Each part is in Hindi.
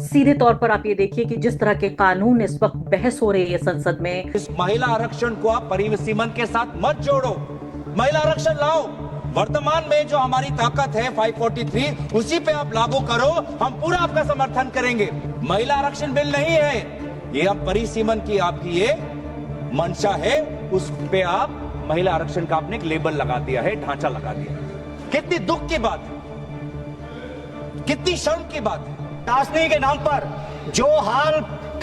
सीधे तौर पर आप ये देखिए कि जिस तरह के कानून इस वक्त बहस हो रही है संसद में, इस महिला आरक्षण को आप परिसीमन के साथ मत जोड़ो, महिला आरक्षण लाओ। वर्तमान में जो हमारी ताकत है 543 उसी पे आप लागू करो, हम पूरा आपका समर्थन करेंगे। महिला आरक्षण बिल नहीं है ये, आप परिसीमन की आपकी ये मंशा है, उस पे आप महिला आरक्षण का आपने एक लेबल लगा दिया है, ढांचा लगा दिया है। कितनी दुख की बात है, कितनी शर्म की बात है। राजनीति के नाम पर जो हाल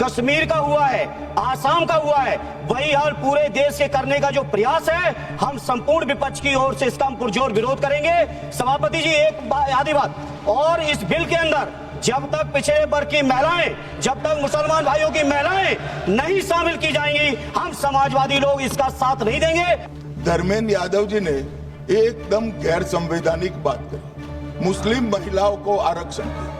कश्मीर का हुआ है, आसाम का हुआ है, वही हाल पूरे देश के करने का जो प्रयास है, हम संपूर्ण विपक्ष की ओर से इसका हम पुरजोर विरोध करेंगे। सभापति जी, एक आधी बात और, इस बिल के अंदर जब तक पिछड़े वर्ग की महिलाएं, जब तक मुसलमान भाइयों की महिलाएं नहीं शामिल की जाएंगी, हम समाजवादी लोग इसका साथ नहीं देंगे। धर्मेंद्र यादव जी ने एकदम गैर संवैधानिक बात करी, मुस्लिम महिलाओं को आरक्षण दिया।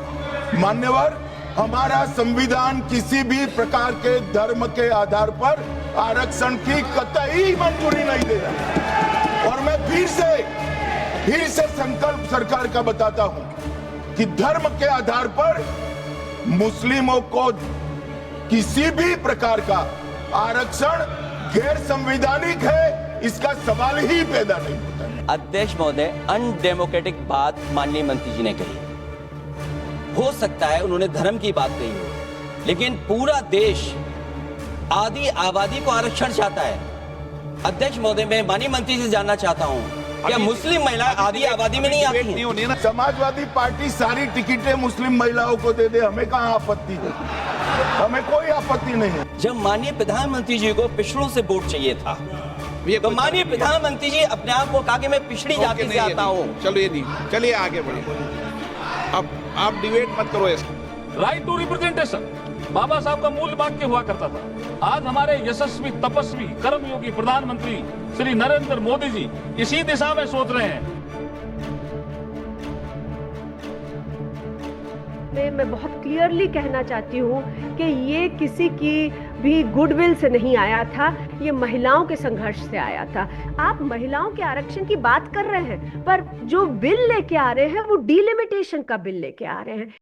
मान्यवर, हमारा संविधान किसी भी प्रकार के धर्म के आधार पर आरक्षण की कतई मंजूरी नहीं दे रहा। और मैं फिर से संकल्प सरकार का बताता हूं कि धर्म के आधार पर मुस्लिमों को किसी भी प्रकार का आरक्षण गैर संवैधानिक है, इसका सवाल ही पैदा नहीं होता। अध्यक्ष महोदय, अनडेमोक्रेटिक बात माननीय मंत्री जी ने कही। हो सकता है उन्होंने धर्म की बात कही हो, लेकिन पूरा देश आधी आबादी को आरक्षण चाहता है। अध्यक्ष महोदय, मैं माननीय मंत्री से जानना चाहता हूं, क्या मुस्लिम महिला आधी आबादी में नहीं आती हैं? समाजवादी पार्टी सारी टिकटें मुस्लिम महिलाओं को दे दे, हमें कहां आपत्ति है? हमें कोई आपत्ति नहीं है। जब माननीय प्रधानमंत्री जी को पिछड़ों से वोट चाहिए था, तो माननीय प्रधानमंत्री जी अपने आप को कहा कि मैं पिछड़ी जाति से आता हूँ। चलो ये नहीं, चलिए आगे बढ़िए। अब आप डिबेट मत करो इसको। राइट टू रिप्रेजेंटेशन बाबा साहब का मूल वाक्य हुआ करता था। आज हमारे यशस्वी, तपस्वी, कर्मयोगी प्रधानमंत्री श्री नरेंद्र मोदी जी इसी दिशा में सोच रहे हैं। मैं बहुत क्लियरली कहना चाहती हूँ कि ये किसी की भी गुडविल से नहीं आया था, ये महिलाओं के संघर्ष से आया था। आप महिलाओं के आरक्षण की बात कर रहे हैं, पर जो बिल लेके आ रहे हैं वो डिलिमिटेशन का बिल लेके आ रहे हैं।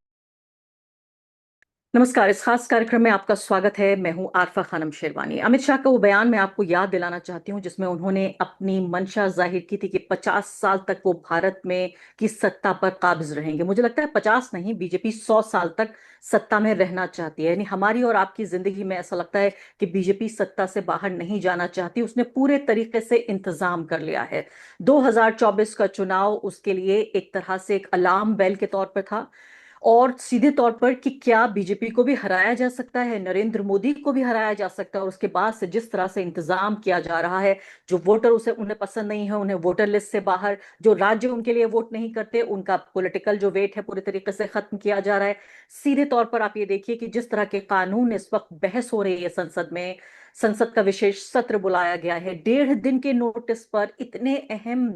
नमस्कार, इस खास कार्यक्रम में आपका स्वागत है। मैं हूं आरफा खानम शेरवानी। अमित शाह का वो बयान मैं आपको याद दिलाना चाहती हूं जिसमें उन्होंने अपनी मंशा जाहिर की थी कि 50 साल तक वो भारत में की सत्ता पर काबिज रहेंगे। मुझे लगता है 50 नहीं, बीजेपी 100 साल तक सत्ता में रहना चाहती है। यानी हमारी और आपकी जिंदगी में ऐसा लगता है कि बीजेपी सत्ता से बाहर नहीं जाना चाहती। उसने पूरे तरीके से इंतजाम कर लिया है। 2024 का चुनाव उसके लिए एक तरह से एक अलार्म बेल के तौर पर था, और सीधे तौर पर कि क्या बीजेपी को भी हराया जा सकता है, नरेंद्र मोदी को भी हराया जा सकता है। और उसके बाद से जिस तरह से इंतजाम किया जा रहा है, जो वोटर उन्हें पसंद नहीं है उन्हें वोटर लिस्ट से बाहर, जो राज्य उनके लिए वोट नहीं करते उनका पॉलिटिकल जो वेट है पूरे तरीके से खत्म किया जा रहा है। सीधे तौर पर आप ये देखिए कि जिस तरह के कानून इस वक्त बहस हो रही है संसद में, संसद का विशेष सत्र बुलाया गया है। 1.5 दिन के नोटिस पर इतने अहम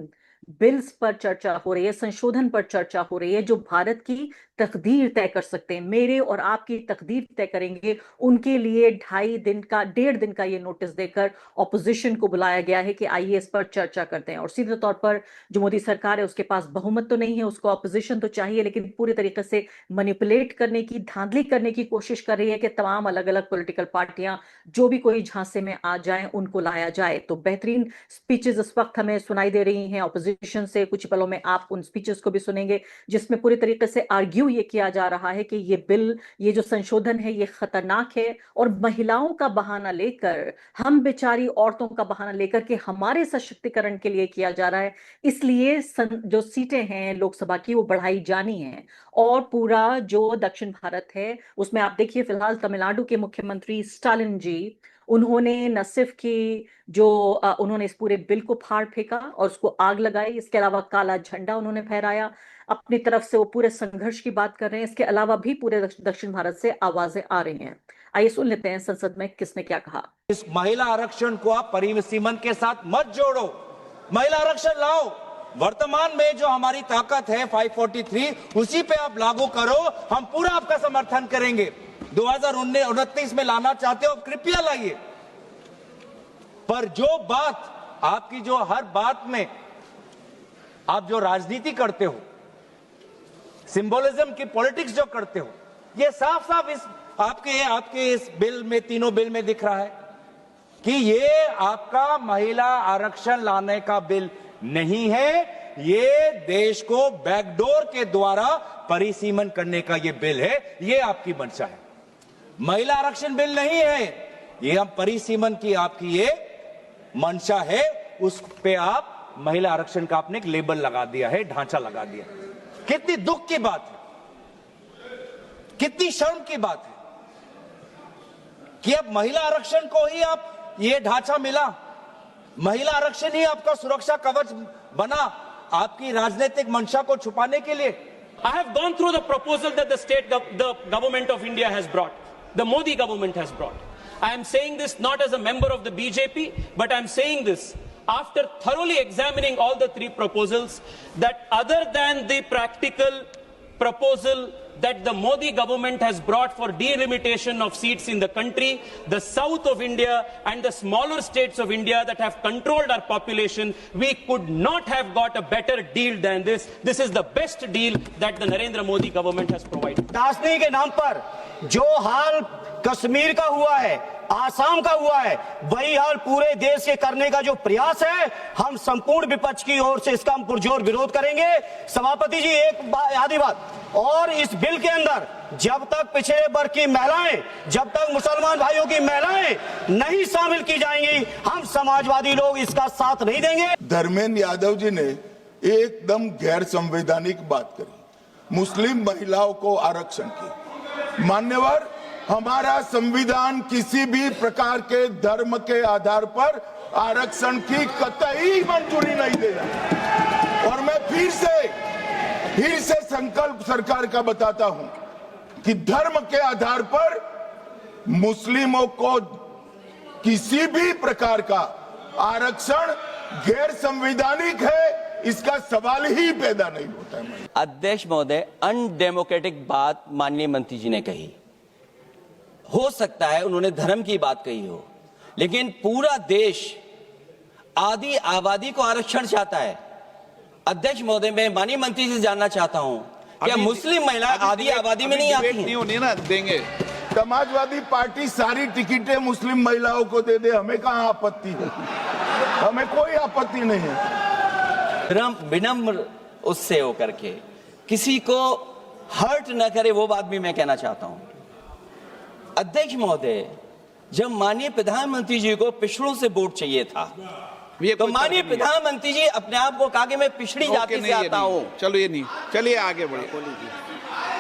बिल्स पर चर्चा हो रही है, संशोधन पर चर्चा हो रही है जो भारत की तकदीर तय कर सकते हैं, मेरे और आपकी तकदीर तय करेंगे। उनके लिए 1.5 दिन का ये नोटिस देकर ऑपोजिशन को बुलाया गया है कि आइए इस पर चर्चा करते हैं। और सीधे तौर पर जो मोदी सरकार है उसके पास बहुमत तो नहीं है, उसको ऑपोजिशन तो चाहिए, लेकिन पूरी तरीके से मैनिपुलेट करने की, धांधली करने की कोशिश कर रही है कि तमाम अलग अलग पॉलिटिकल पार्टियां जो भी कोई झांसे में आ जाए उनको लाया जाए। तो बेहतरीन स्पीचेस इस वक्त हमें सुनाई दे रही हैं ऑपोजिशन से। कुछ पलों में आप उन स्पीचेस को भी सुनेंगे जिसमें पूरी तरीके से आर्ग्यू ये किया जा रहा है कि ये बिल, ये जो संशोधन है ये खतरनाक है, और महिलाओं का बहाना लेकर, हम बेचारी औरतों का बहाना लेकर के हमारे सशक्तिकरण के लिए किया जा रहा है। इसलिए जो सीटें हैं लोकसभा की वो बढ़ाई जानी है। और पूरा जो दक्षिण भारत है उसमें आप देखिए, फिलहाल तमिलनाडु के मुख्यमंत्री स्टालिन जी, उन्होंने न सिर्फ कि उन्होंने इस पूरे बिल को फाड़ फेंका और उसको आग लगाई, इसके अलावा काला झंडा उन्होंने फहराया। अपनी तरफ से वो पूरे संघर्ष की बात कर रहे हैं। इसके अलावा भी पूरे दक्षिण भारत से आवाजें आ रही हैं। आइए सुन लेते हैं संसद में किसने क्या कहा। इस महिला आरक्षण को आप परिसीमन के साथ मत जोड़ो, महिला आरक्षण लाओ। वर्तमान में जो हमारी ताकत है 543 उसी पे आप लागू करो, हम पूरा आपका समर्थन करेंगे। 2029 में लाना चाहते हो कृपया लाइए, पर जो बात आपकी, जो हर बात में आप जो राजनीति करते हो, सिंबोलिज्म की पॉलिटिक्स जो करते हो, ये साफ साफ इस आपके इस बिल में, तीनों बिल में दिख रहा है कि ये आपका महिला आरक्षण लाने का बिल नहीं है, ये देश को बैकडोर के द्वारा परिसीमन करने का ये बिल है। ये आपकी मंशा है, महिला आरक्षण बिल नहीं है, ये हम परिसीमन की आपकी ये मंशा है। उस पे आप महिला आरक्षण का आपने एक लेबल लगा दिया है, ढांचा लगा दिया। कितनी दुख की बात है, कितनी शर्म की बात है कि अब महिला आरक्षण को ही आप ये ढांचा मिला, महिला आरक्षण ही आपका सुरक्षा कवच बना आपकी राजनीतिक मंशा को छुपाने के लिए। I have gone through the proposal that the government of India has brought, the Modi government has brought. I am saying this not as a member of the BJP, but I am saying this after thoroughly examining all the three proposals, that other than the practical proposal that the Modi government has brought for delimitation of seats in the country, the south of India and the smaller states of India that have controlled our population, we could not have got a better deal than this. This is the best deal that the Narendra Modi government has provided. राजनीति के नाम पर जो हाल कश्मीर का हुआ है, आसाम का हुआ है, वही हाल पूरे देश के करने का जो प्रयास है, हम संपूर्ण विपक्ष की ओर से इसका हम पुरजोर विरोध करेंगे। सभापति जी, एक आधी बात और, इस बिल के अंदर जब तक पिछड़े वर्ग की महिलाएं, जब तक मुसलमान भाइयों की महिलाएं नहीं शामिल की जाएंगी, हम समाजवादी लोग इसका साथ नहीं देंगे। धर्मेंद्र यादव जी ने एकदम गैर संवैधानिक बात करी, मुस्लिम महिलाओं को आरक्षण की। मान्यवर, हमारा संविधान किसी भी प्रकार के धर्म के आधार पर आरक्षण की कतई मंजूरी नहीं देगा। और मैं फिर से संकल्प सरकार का बताता हूं कि धर्म के आधार पर मुस्लिमों को किसी भी प्रकार का आरक्षण गैर संवैधानिक है, इसका सवाल ही पैदा नहीं होता है। अध्यक्ष महोदय, अनडेमोक्रेटिक बात माननीय मंत्री जी ने कही। हो सकता है उन्होंने धर्म की बात कही हो, लेकिन पूरा देश आधी आबादी को आरक्षण चाहता है। अध्यक्ष महोदय, मैं माननीय मंत्री से जानना चाहता हूं, क्या मुस्लिम महिला आधी आबादी में नहीं आती नहीं होनी ना देंगे। समाजवादी पार्टी सारी टिकटें मुस्लिम महिलाओं को दे दे, हमें कहां आपत्ति है, हमें कोई आपत्ति नहीं है। विनम्र उससे होकर के किसी को हर्ट न करे, वो बात भी मैं कहना चाहता हूं। अध्यक्ष महोदय, जब माननीय प्रधानमंत्री जी को पिछड़ों से वोट चाहिए था, तो माननीय प्रधानमंत्री जी अपने आप को कहा कि मैं पिछड़ी जाति से आता हूं। चलो ये नहीं, चलिए आगे बढ़िए।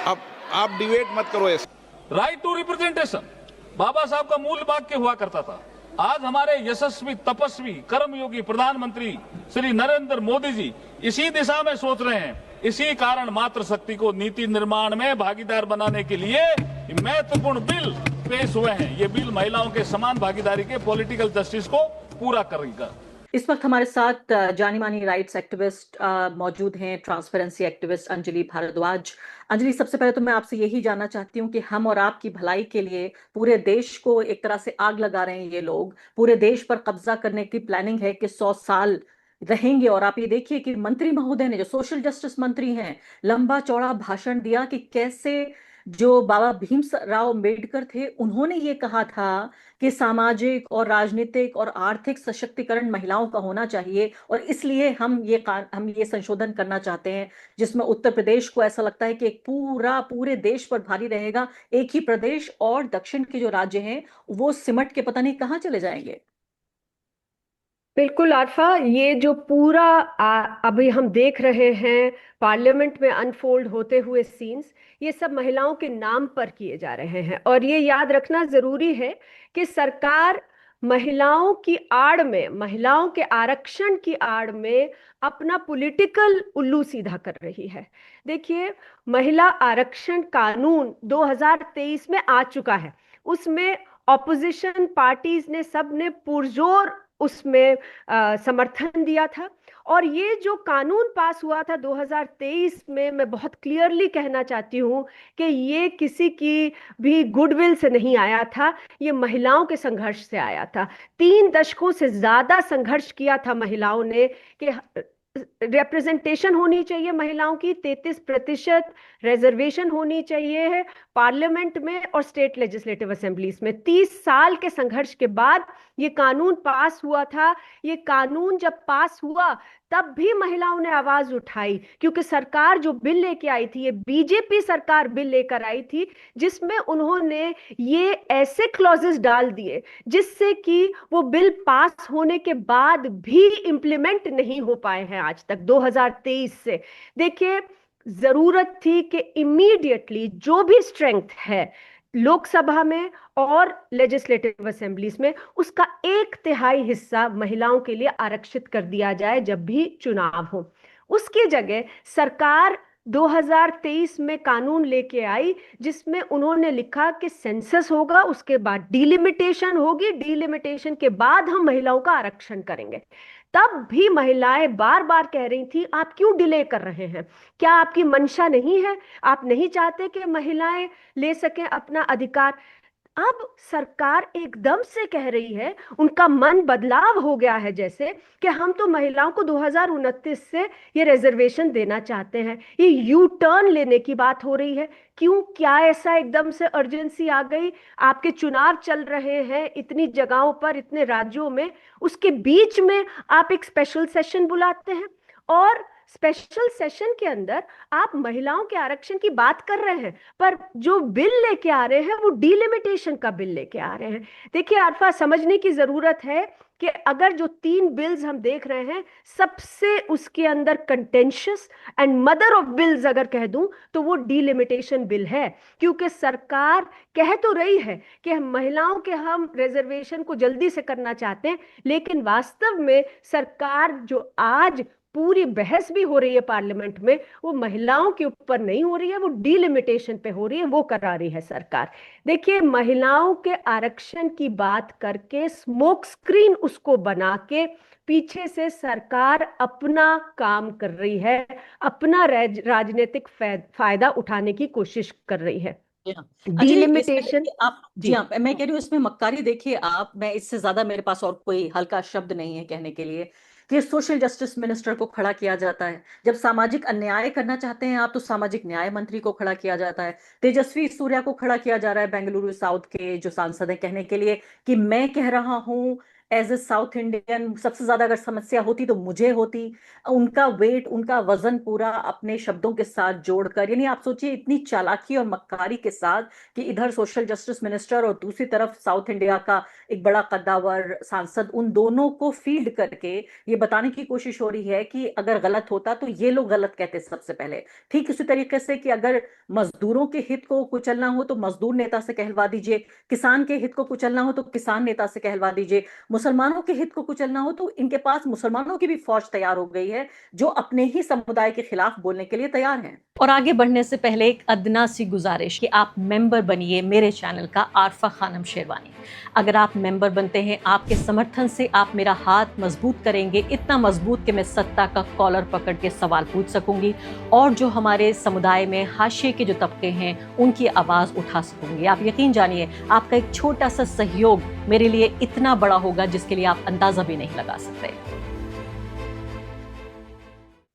अब आप डिबेट मत करो। राइट टू रिप्रेजेंटेशन बाबा साहब का मूल वाक्य हुआ करता था। आज हमारे यशस्वी, तपस्वी, कर्मयोगी प्रधानमंत्री श्री नरेंद्र मोदी जी इसी दिशा में सोच रहे हैं। इसी कारण मातृशक्ति को नीति निर्माण में भागीदार बनाने के लिए महत्वपूर्ण बिल पेश हुए हैं। ये बिल महिलाओं के समान भागीदारी के पॉलिटिकल जस्टिस को पूरा करेगा। इस वक्त हमारे साथ जानी मानी राइट्स एक्टिविस्ट मौजूद हैं, ट्रांसपेरेंसी एक्टिविस्ट अंजलि भारद्वाज। अंजलि, सबसे पहले तो मैं आपसे यही जानना चाहती हूँ कि हम और आपकी भलाई के लिए पूरे देश को एक तरह से आग लगा रहे हैं ये लोग, पूरे देश पर कब्जा करने की प्लानिंग है कि 100 साल रहेंगे। और आप ये देखिए कि मंत्री महोदय ने, जो सोशल जस्टिस मंत्री हैं, लंबा चौड़ा भाषण दिया कि कैसे जो बाबा भीमराव अम्बेडकर थे, उन्होंने ये कहा था कि सामाजिक और राजनीतिक और आर्थिक सशक्तिकरण महिलाओं का होना चाहिए, और इसलिए हम ये संशोधन करना चाहते हैं, जिसमें उत्तर प्रदेश को ऐसा लगता है कि एक पूरे देश पर भारी रहेगा। एक ही प्रदेश और दक्षिण के जो राज्य हैं वो सिमट के पता नहीं कहां चले जाएंगे। बिल्कुल आरफा, ये जो पूरा अभी हम देख रहे हैं पार्लियामेंट में अनफोल्ड होते हुए सीन्स, ये सब महिलाओं के नाम पर किए जा रहे हैं। और ये याद रखना जरूरी है कि सरकार महिलाओं की आड़ में, महिलाओं के आरक्षण की आड़ में अपना पॉलिटिकल उल्लू सीधा कर रही है। देखिए, महिला आरक्षण कानून 2023 में आ चुका है, उसमें ऑपोजिशन पार्टीज ने सबने पुरजोर उसमें समर्थन दिया था। और ये जो कानून पास हुआ था 2023 में, मैं बहुत क्लियरली कहना चाहती हूँ कि ये किसी की भी गुडविल से नहीं आया था, ये महिलाओं के संघर्ष से आया था। 3 दशकों से ज्यादा संघर्ष किया था महिलाओं ने कि रिप्रेजेंटेशन होनी चाहिए महिलाओं की, 33% रिजर्वेशन होनी चाहिए है पार्लियामेंट में और स्टेट लेजिस्लेटिव असेंबलीज में। 30 साल के संघर्ष के बाद ये कानून पास हुआ था। ये कानून जब पास हुआ तब भी महिलाओं ने आवाज उठाई, क्योंकि सरकार जो बिल लेके आई थी, ये बीजेपी सरकार बिल लेकर आई थी, जिसमें उन्होंने ये ऐसे क्लॉजेस डाल दिए जिससे कि वो बिल पास होने के बाद भी इंप्लीमेंट नहीं हो पाए हैं आज तक 2023 से। देखिए, जरूरत थी कि इमीडिएटली जो भी स्ट्रेंथ है लोकसभा में और लेजिस्लेटिव असेंबलीज में, उसका 1/3 हिस्सा महिलाओं के लिए आरक्षित कर दिया जाए जब भी चुनाव हो। उसकी जगह सरकार 2023 में कानून लेके आई जिसमें उन्होंने लिखा कि सेंसस होगा, उसके बाद डिलिमिटेशन होगी, डिलिमिटेशन के बाद हम महिलाओं का आरक्षण करेंगे। तब भी महिलाएं बार बार कह रही थी, आप क्यों डिले कर रहे हैं? क्या आपकी मंशा नहीं है? आप नहीं चाहते कि महिलाएं ले सकें अपना अधिकार? अब सरकार एकदम से कह रही है, उनका मन बदलाव हो गया है जैसे कि हम तो महिलाओं को 2029 से ये रिजर्वेशन देना चाहते हैं। ये यू टर्न लेने की बात हो रही है। क्यों? क्या ऐसा एकदम से अर्जेंसी आ गई? आपके चुनाव चल रहे हैं इतनी जगहों पर, इतने राज्यों में, उसके बीच में आप एक स्पेशल सेशन बुलाते हैं और स्पेशल सेशन के अंदर आप महिलाओं के आरक्षण की बात कर रहे हैं, पर जो बिल लेके आ रहे हैं वो डिलिमिटेशन का बिल लेके आ रहे हैं। देखिए आरफा, समझने की जरूरत है कि अगर जो 3 बिल्स हम देख रहे हैं, सबसे उसके अंदर contentious and mother of bills अगर कह दूं तो वो डिलिमिटेशन बिल है, क्योंकि सरकार कह तो रही है कि महिलाओं के हम रिजर्वेशन को जल्दी से करना चाहते हैं, लेकिन वास्तव में सरकार जो आज पूरी बहस भी हो रही है पार्लियामेंट में, वो महिलाओं के ऊपर नहीं हो रही है, वो डिलिमिटेशन पे हो रही है, वो करा रही है सरकार। देखिए, महिलाओं के आरक्षण की बात करके स्मोक स्क्रीन उसको बना के पीछे से सरकार अपना काम कर रही है, अपना राजनीतिक फायदा उठाने की कोशिश कर रही है। डिलिमिटेशन आप जी हाँ, मैं कह रही हूँ इसमें मक्कारी देखिए आप, मैं इससे ज्यादा मेरे पास और कोई हल्का शब्द नहीं है कहने के लिए कि सोशल जस्टिस मिनिस्टर को खड़ा किया जाता है। जब सामाजिक अन्याय करना चाहते हैं आप तो सामाजिक न्याय मंत्री को खड़ा किया जाता है। तेजस्वी सूर्या को खड़ा किया जा रहा है बेंगलुरु साउथ के जो सांसद है कहने के लिए कि मैं कह रहा हूं एज ए साउथ इंडियन, सबसे ज्यादा अगर समस्या होती तो मुझे होती। उनका वेट, उनका वजन पूरा अपने शब्दों के साथ जोड़कर, यानी आप सोचिए इतनी चालाकी और मक्कारी के साथ कि इधर सोशल जस्टिस मिनिस्टर और दूसरी तरफ साउथ इंडिया का एक बड़ा कद्दावर सांसद, उन दोनों को फीड करके ये बताने की कोशिश हो रही है कि अगर गलत होता तो ये लोग गलत कहते सबसे पहले। ठीक इसी तरीके से कि अगर मजदूरों के हित को कुचलना हो तो मजदूर नेता से कहलवा दीजिए, किसान के हित को कुचलना हो तो किसान नेता से कहलवा दीजिए, मुसलमानों के हित को कुचलना हो तो इनके पास मुसलमानों की भी फौज तैयार हो गई है जो अपने ही समुदाय के खिलाफ बोलने के लिए तैयार हैं। और आगे बढ़ने से पहले एक अदना सी गुजारिश कि आप मेंबर बनिए मेरे चैनल का आरफा खानम शेरवानी। अगर आप मेंबर बनते हैं, आपके समर्थन से आप मेरा हाथ मजबूत करेंगे, इतना मजबूत कि मैं सत्ता का कॉलर पकड़ के सवाल पूछ सकूंगी और जो हमारे समुदाय में हाशिए के जो तबके हैं उनकी आवाज उठा सकूंगी। आप यकीन जानिए, आपका एक छोटा सा सहयोग मेरे लिए इतना बड़ा होगा जिसके लिए आप अंदाजा भी नहीं लगा सकते।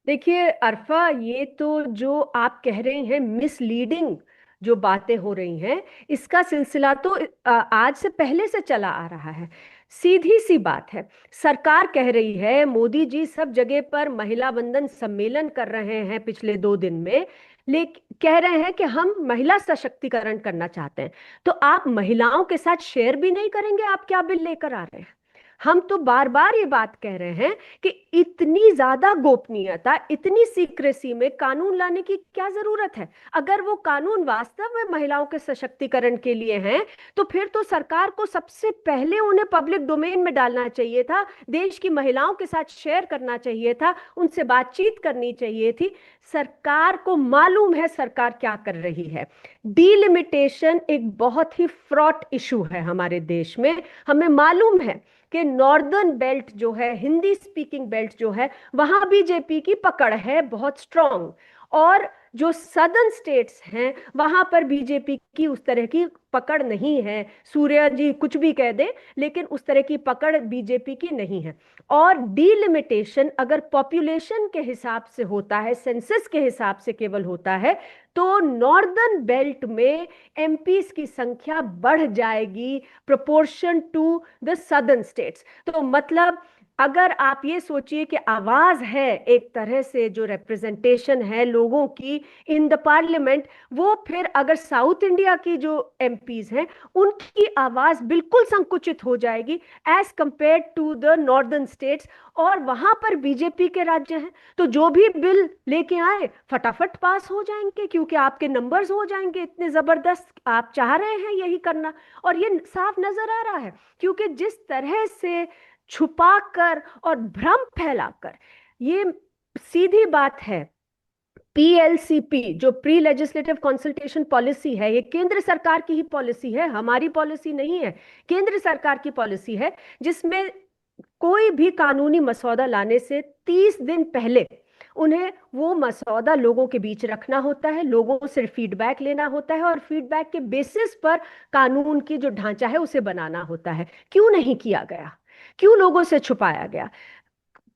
देखिए अरफा, ये तो जो आप कह रहे हैं मिसलीडिंग जो बातें हो रही हैं, इसका सिलसिला तो आज से पहले से चला आ रहा है। सीधी सी बात है, सरकार कह रही है, मोदी जी सब जगह पर महिला वंदन सम्मेलन कर रहे हैं पिछले 2 दिन में, लेकिन कह रहे हैं कि हम महिला सशक्तिकरण करना चाहते हैं। तो आप महिलाओं के साथ शेयर भी नहीं करेंगे आप क्या बिल लेकर आ रहे हैं? हम तो बार बार ये बात कह रहे हैं कि इतनी ज्यादा गोपनीयता, इतनी सीक्रेसी में कानून लाने की क्या जरूरत है? अगर वो कानून वास्तव में महिलाओं के सशक्तिकरण के लिए हैं तो फिर तो सरकार को सबसे पहले उन्हें पब्लिक डोमेन में डालना चाहिए था, देश की महिलाओं के साथ शेयर करना चाहिए था, उनसे बातचीत करनी चाहिए थी। सरकार को मालूम है सरकार क्या कर रही है। डिलिमिटेशन एक बहुत ही फ्रॉट इशू है हमारे देश में। हमें मालूम है कि नॉर्दर्न बेल्ट जो है, हिंदी स्पीकिंग बेल्ट जो है, वहां बीजेपी की पकड़ है बहुत स्ट्रांग, और जो सदर्न स्टेट्स हैं वहां पर बीजेपी की उस तरह की पकड़ नहीं है। सूर्या जी कुछ भी कह दे, लेकिन उस तरह की पकड़ बीजेपी की नहीं है। और डीलिमिटेशन अगर पॉपुलेशन के हिसाब से होता है, सेंसस के हिसाब से केवल होता है, तो नॉर्दर्न बेल्ट में एमपीज की संख्या बढ़ जाएगी proportion to the southern states. तो मतलब अगर आप ये सोचिए कि आवाज है एक तरह से, जो रिप्रेजेंटेशन है लोगों की इन द पार्लियामेंट, वो फिर अगर साउथ इंडिया की जो एमपीज हैं उनकी आवाज बिल्कुल संकुचित हो जाएगी as compare to the northern states. और वहां पर बीजेपी के राज्य हैं, तो जो भी बिल लेके आए फटाफट पास हो जाएंगे, क्योंकि आपके नंबर्स हो जाएंगे इतने जबरदस्त, आप चाह रहे हैं यही करना। और ये साफ नजर आ रहा है, क्योंकि जिस तरह से छुपाकर और भ्रम फैलाकर, ये सीधी बात है, पीएलसीपी जो प्री लेजिस्लेटिव कंसल्टेशन पॉलिसी है, ये केंद्र सरकार की ही पॉलिसी है, हमारी पॉलिसी नहीं है, केंद्र सरकार की पॉलिसी है, जिसमें कोई भी कानूनी मसौदा लाने से 30 दिन पहले उन्हें वो मसौदा लोगों के बीच रखना होता है, लोगों से फीडबैक लेना होता है, और फीडबैक के बेसिस पर कानून की जो ढांचा है उसे बनाना होता है। क्यों नहीं किया गया, क्यों लोगों से छुपाया गया?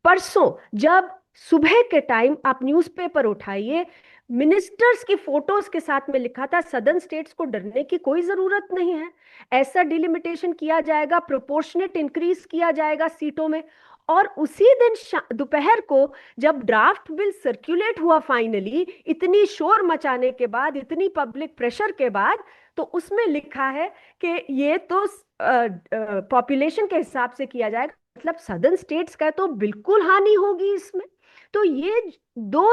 परसों जब सुबह के टाइम आप न्यूज़पेपर उठाइए, मिनिस्टर्स की फोटोज के साथ में लिखा था सदर्न स्टेट्स को डरने की कोई जरूरत नहीं है, ऐसा डिलिमिटेशन किया जाएगा, प्रोपोर्शनेट इंक्रीज किया जाएगा सीटों में। और उसी दिन दोपहर को जब ड्राफ्ट बिल सर्कुलेट हुआ फाइनली, इतनी शोर मचाने के बाद, इतनी पब्लिक प्रेशर के बाद, तो उसमें लिखा है कि ये तो पॉपुलेशन के हिसाब से किया जाएगा, मतलब सदर्न स्टेट्स का तो बिल्कुल हानि होगी इसमें। तो ये दो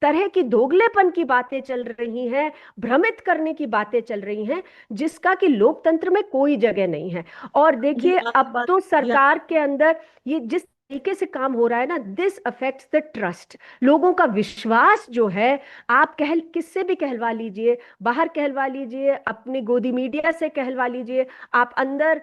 तरह की दोगलेपन की बातें चल रही हैं, भ्रमित करने की बातें चल रही हैं, जिसका कि लोकतंत्र में कोई जगह नहीं है। और देखिए अब तो सरकार के अंदर ये जिस तरीके से काम हो रहा है ना, दिस अफेक्ट्स द ट्रस्ट, लोगों का विश्वास जो है, आप किससे भी कहलवा लीजिए, बाहर कहलवा लीजिए, अपनी गोदी मीडिया से कहलवा लीजिए, आप अंदर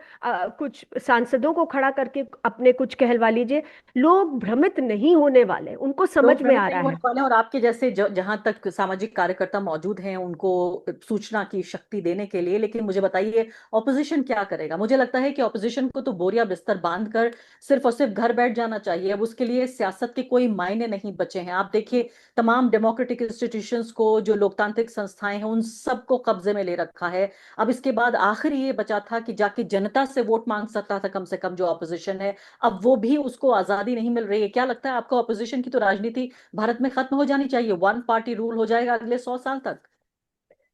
कुछ सांसदों को खड़ा करके अपने कुछ कहलवा लीजिए, लोग भ्रमित नहीं होने वाले, उनको समझ में आ रहा है। और आपके जैसे जहां तक सामाजिक कार्यकर्ता मौजूद हैं उनको सूचना की शक्ति देने के लिए। लेकिन मुझे बताइए ऑपोजिशन क्या करेगा? मुझे लगता है कि ऑपोजिशन को तो बोरिया बिस्तर बांधकर सिर्फ और सिर्फ घर बैठ जाना चाहिए। अब उसके लिए सियासत के कोई मायने नहीं बचे हैं। आप देखिए तमाम डेमोक्रेटिक इंस्टीट्यूशंस को, जो लोकतांत्रिक संस्थाएं हैं, उन सबको कब्जे में ले रखा है। अब इसके बाद आखिर ये बचा था कि जाके जनता से वोट मांग सकता था कम से कम जो ऑपोजिशन है, अब वो भी उसको आजादी नहीं मिल रही है। क्या लगता है आपको, ऑपोजिशन की तो राजनीति भारत में खत्म हो जानी चाहिए? वन पार्टी रूल हो जाएगा अगले 100 साल तक?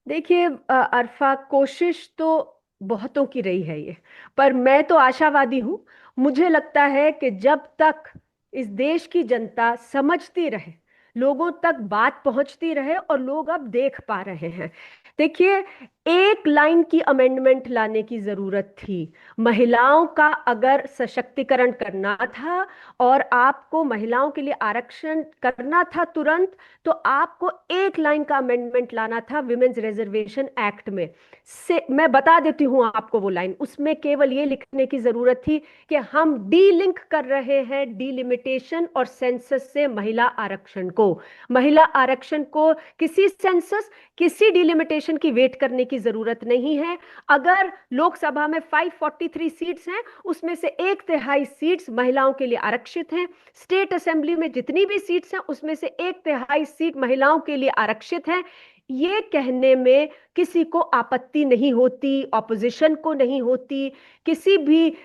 देखिए अरफा, कोशिश तो बहुतों की रही है ये, पर मैं तो आशावादी हूं। मुझे लगता है कि जब तक इस देश की जनता समझती रहे, लोगों तक बात पहुंचती रहे, और लोग अब देख पा रहे हैं। देखिए, एक लाइन की अमेंडमेंट लाने की जरूरत थी। महिलाओं का अगर सशक्तिकरण करना था और आपको महिलाओं के लिए आरक्षण करना था तुरंत, तो आपको एक लाइन का अमेंडमेंट लाना था विमेन्स रिजर्वेशन एक्ट में से। मैं बता देती हूं आपको वो लाइन, उसमें केवल ये लिखने की जरूरत थी कि हम डी लिंक कर रहे हैं डिलिमिटेशन और सेंसस से महिला आरक्षण को। महिला आरक्षण को किसी सेंसस, किसी डिलिमिटेशन की वेट करने की जरूरत नहीं है। अगर लोकसभा में 543 सीट्स हैं, उसमें से 1/3 सीट्स महिलाओं के लिए आरक्षित हैं। स्टेट असेंबली में जितनी भी सीट्स हैं, उसमें से 1/3 सीट महिलाओं के लिए आरक्षित हैं। ये कहने में किसी को आपत्ति नहीं होती, ऑपोजिशन को नहीं होती, किसी भी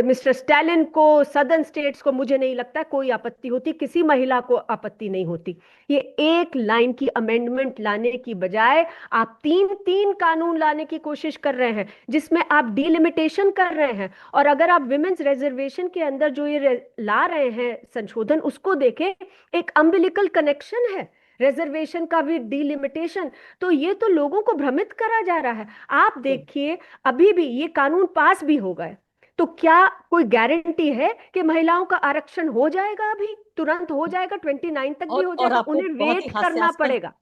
मिस्टर स्टालिन को, सदर्न स्टेट्स को मुझे नहीं लगता कोई आपत्ति होती, किसी महिला को आपत्ति नहीं होती। ये एक लाइन की अमेंडमेंट लाने की बजाय आप 3 कानून लाने की कोशिश कर रहे हैं, जिसमें आप डिलिमिटेशन कर रहे हैं। और अगर आप विमेन्स रिजर्वेशन के अंदर जो ये ला रहे हैं संशोधन, उसको देखें, एक अम्बिलिकल कनेक्शन है रिजर्वेशन का भी डिलिमिटेशन। तो ये तो लोगों को भ्रमित करा जा रहा है। आप देखिए, अभी भी ये कानून पास भी हो गए, तो क्या कोई गारंटी है कि महिलाओं का आरक्षण हो जाएगा? अभी तुरंत हो जाएगा, 29 तक भी हो जाएगा? उन्हें वेट करना पड़ेगा,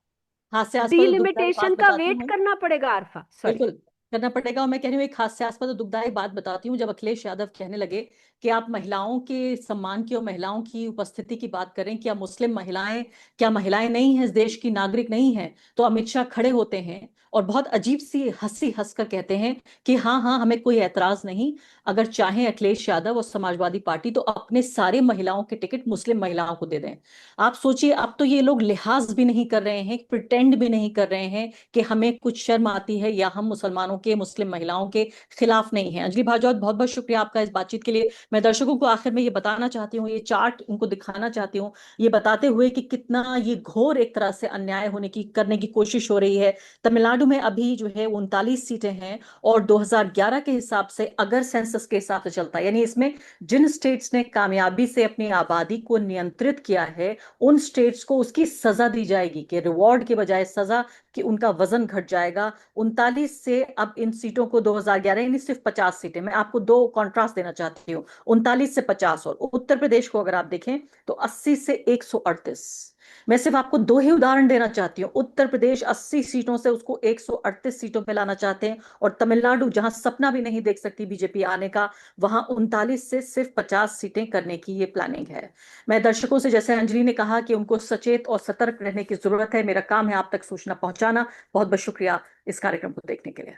डिलिमिटेशन का वेट करना पड़ेगा। अरफा, बिल्कुल करना पड़ेगा। और मैं कह रही हूँ एक हास्यास्पद और दुखदायी बात बताती हूँ, जब अखिलेश यादव कहने लगे कि आप महिलाओं के सम्मान की और महिलाओं की उपस्थिति की बात करें, क्या मुस्लिम महिलाएं, क्या महिलाएं नहीं हैं, इस देश की नागरिक नहीं है, तो अमित शाह खड़े होते हैं और बहुत अजीब सी हंसी हंसकर कहते हैं कि हाँ हाँ हमें कोई ऐतराज नहीं, अगर चाहें अखिलेश यादव और समाजवादी पार्टी तो अपने सारे महिलाओं के टिकट मुस्लिम महिलाओं को दे दें। आप सोचिए, अब तो ये लोग लिहाज भी नहीं कर रहे हैं, प्रिटेंड भी नहीं कर रहे हैं कि हमें कुछ शर्म आती है या हम मुसलमानों के, मुस्लिम महिलाओं के खिलाफ नहीं है। अंजलि भारद्वाज, बहुत बहुत शुक्रिया आपका इस बातचीत के लिए। मैं दर्शकों को आखिर में ये बताना चाहती हूँ, ये चार्ट उनको दिखाना चाहती हूँ, ये बताते हुए कि कितना ये घोर एक तरह से अन्याय होने की करने की कोशिश हो रही है। तमिलनाडु में अभी जो है 39 सीटें हैं और 2011 के हिसाब से अगर सेंसस के हिसाब से चलता है, यानी इसमें जिन स्टेट्स ने कामयाबी से अपनी आबादी को नियंत्रित किया है उन स्टेट्स को उसकी सजा दी जाएगी, कि रिवॉर्ड के बजाय सजा, कि उनका वजन घट जाएगा। 39 से अब इन सीटों को 2011, यानी सिर्फ 50 सीटें, मैं आपको दो कॉन्ट्रास्ट देना चाहती हूँ, 39 से 50। और उत्तर प्रदेश को अगर आप देखें तो 80 से 138। मैं सिर्फ आपको दो ही उदाहरण देना चाहती हूँ। उत्तर प्रदेश 80 सीटों से उसको 138 सीटों पे लाना चाहते हैं, और तमिलनाडु जहां सपना भी नहीं देख सकती बीजेपी आने का, वहां 39 से सिर्फ 50 सीटें करने की ये प्लानिंग है। मैं दर्शकों से, जैसे अंजलि ने कहा कि उनको सचेत और सतर्क रहने की जरूरत है, मेरा काम है आप तक सूचना पहुंचाना। बहुत बहुत शुक्रिया इस कार्यक्रम को देखने के लिए।